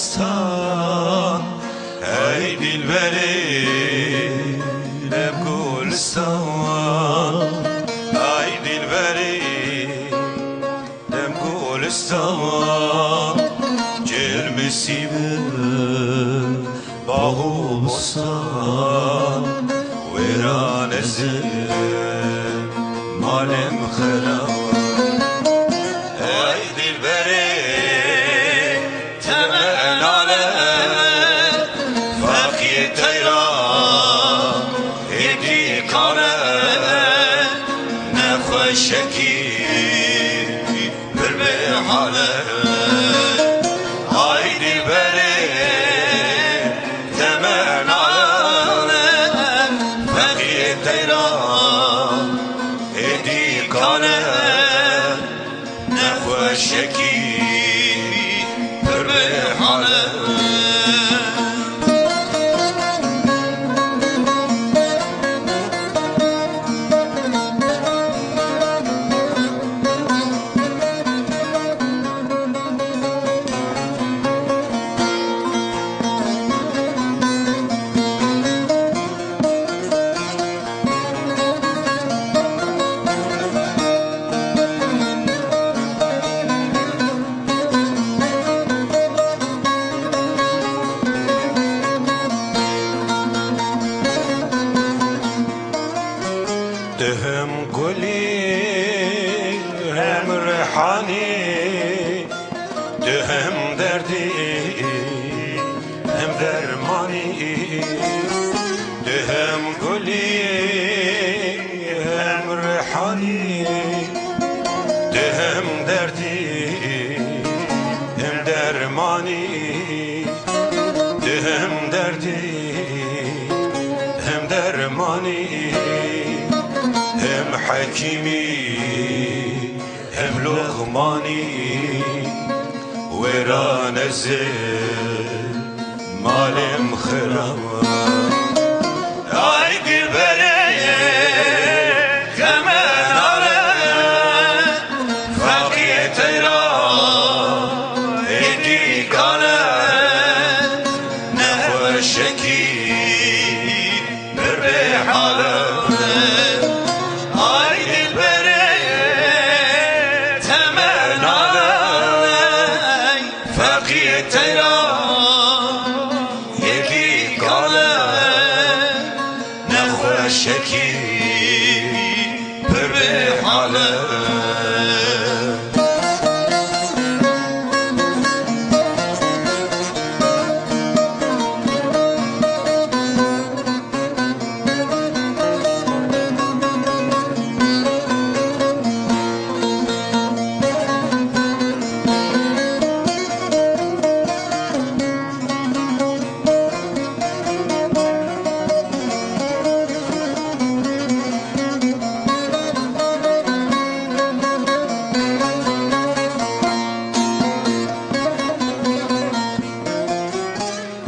گلستان ای دلبری لب گلستان ای دلبری لب گلستان جرم سیبه باغ و بستان ویران زل مالم خراب ای دلبری تمناله فقی تیران هدی کانه نخوشکی بر به حاله ای دلبری تمناله فقی تیران هدی کانه نخوشکی بر به حاله هم گلی هم ریحانی هم دردی هم درمانی هم گلی هم ریحانی هم دردی هم درمانی هم دردی هم درمانی هم حکیمی هم لغمانی ویران زل مالم خراب ای دلبری تمناله فقی تیران هدی کانه نخوشکی بر به حاله شکی بر به حاله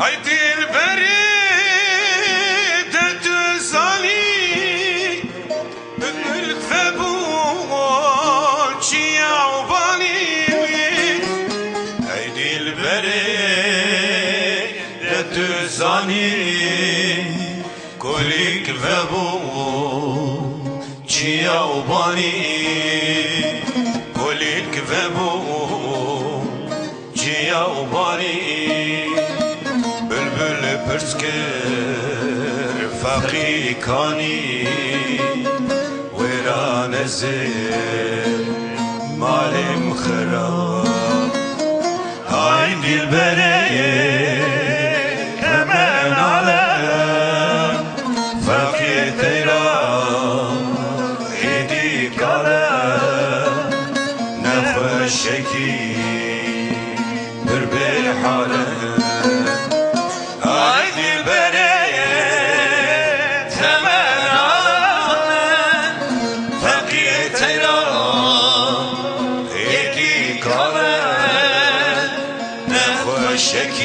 ای دلبری درد زانی ملک و بوچی عوانی ای دلبری درد زانی کلیک و بوچی عوانی کلیک و بوچی عوانی بلبل پرسکر فقی کانی ویران زل مالم خراب ای دلبری تمناله فقی تیران هدی کانه نخوشکی بر به حاله شکی